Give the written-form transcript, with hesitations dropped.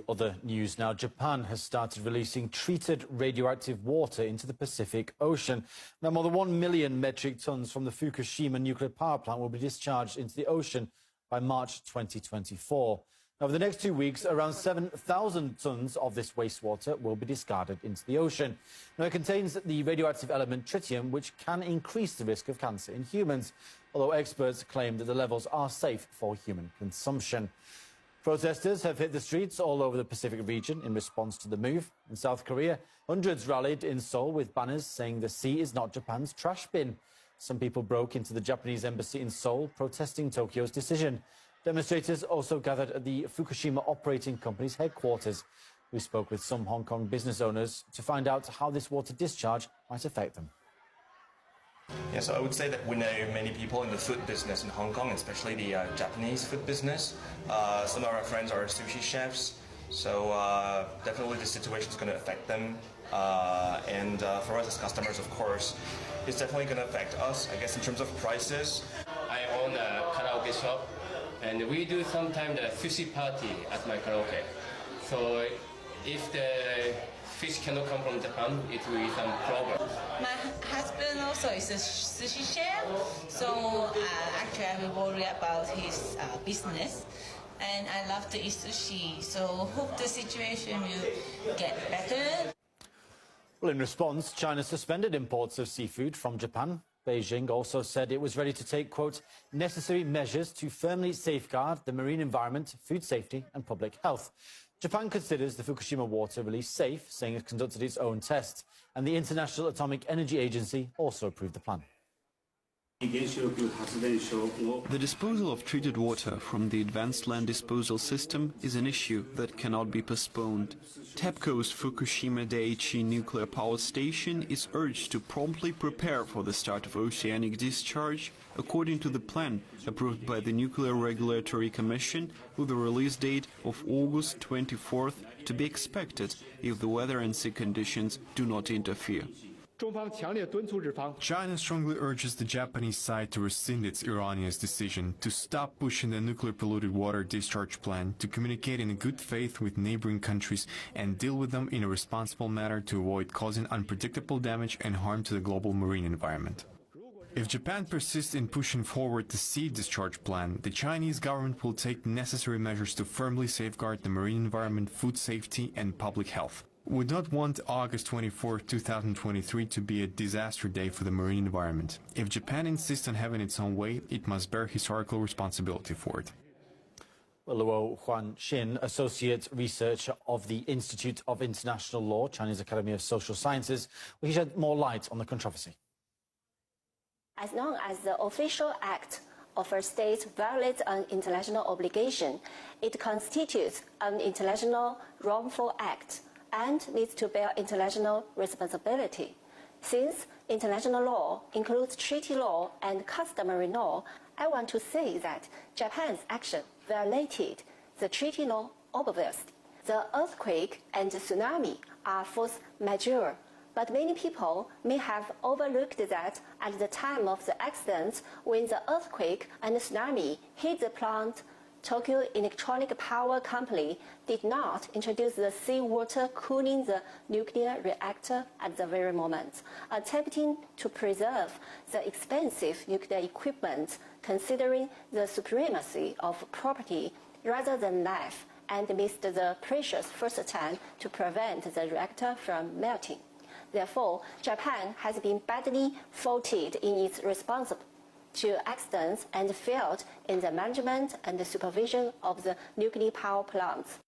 Other news now, Japan has started releasing treated radioactive water into the Pacific Ocean. Now, more than 1 million metric tons from the Fukushima nuclear power plant will be discharged into the ocean by March 2024. Now, over the next 2 weeks, around 7,000 tons of this wastewater will be discarded into the ocean. Now, it contains the radioactive element tritium, which can increase the risk of cancer in humans, although experts claim that the levels are safe for human consumption. Protesters have hit the streets all over the Pacific region in response to the move. In South Korea, hundreds rallied in Seoul with banners saying the sea is not Japan's trash bin. Some people broke into the Japanese embassy in Seoul, protesting Tokyo's decision. Demonstrators also gathered at the Fukushima operating company's headquarters. We spoke with some Hong Kong business owners to find out how this water discharge might affect them. Yeah, so I would say that we know many people in the food business in Hong Kong, especially the Japanese food business. Some of our friends are sushi chefs, so definitely the situation is going to affect them. And for us as customers, of course, it's definitely going to affect us, I guess, in terms of prices. I own a karaoke shop, and we do sometimes the sushi party at my karaoke. So if the fish cannot come from Japan, it will be some problem. My husband also is a sushi chef, so actually I will worry about his business. And I love to eat sushi, so hope the situation will get better. Well, in response, China suspended imports of seafood from Japan. Beijing also said it was ready to take, quote, necessary measures to firmly safeguard the marine environment, food safety and public health. Japan considers the Fukushima water release safe, saying it conducted its own tests, and the International Atomic Energy Agency also approved the plan. The disposal of treated water from the Advanced Land Disposal System is an issue that cannot be postponed. TEPCO's Fukushima Daiichi nuclear power station is urged to promptly prepare for the start of oceanic discharge according to the plan approved by the Nuclear Regulatory Commission, with a release date of August 24th to be expected if the weather and sea conditions do not interfere. China strongly urges the Japanese side to rescind its erroneous decision to stop pushing the nuclear polluted water discharge plan, to communicate in good faith with neighboring countries and deal with them in a responsible manner to avoid causing unpredictable damage and harm to the global marine environment. If Japan persists in pushing forward the sea discharge plan, the Chinese government will take necessary measures to firmly safeguard the marine environment, food safety and public health. We do not want August 24, 2023 to be a disaster day for the marine environment. If Japan insists on having its own way, it must bear historical responsibility for it. Well, Luo Huanxin, Associate Researcher of the Institute of International Law, Chinese Academy of Social Sciences, will shed more light on the controversy. As long as the official act of a state violates an international obligation, it constitutes an international wrongful act and needs to bear international responsibility. Since international law includes treaty law and customary law, I want to say that Japan's action violated the treaty law obviously. The earthquake and tsunami are force majeure, but many people may have overlooked that at the time of the accident, when the earthquake and tsunami hit the plant, Tokyo Electric Power Company did not introduce the seawater cooling the nuclear reactor at the very moment, attempting to preserve the expensive nuclear equipment, considering the supremacy of property rather than life, and missed the precious first time to prevent the reactor from melting. Therefore, Japan has been badly faulted in its response to accidents and failed in the management and the supervision of the nuclear power plants.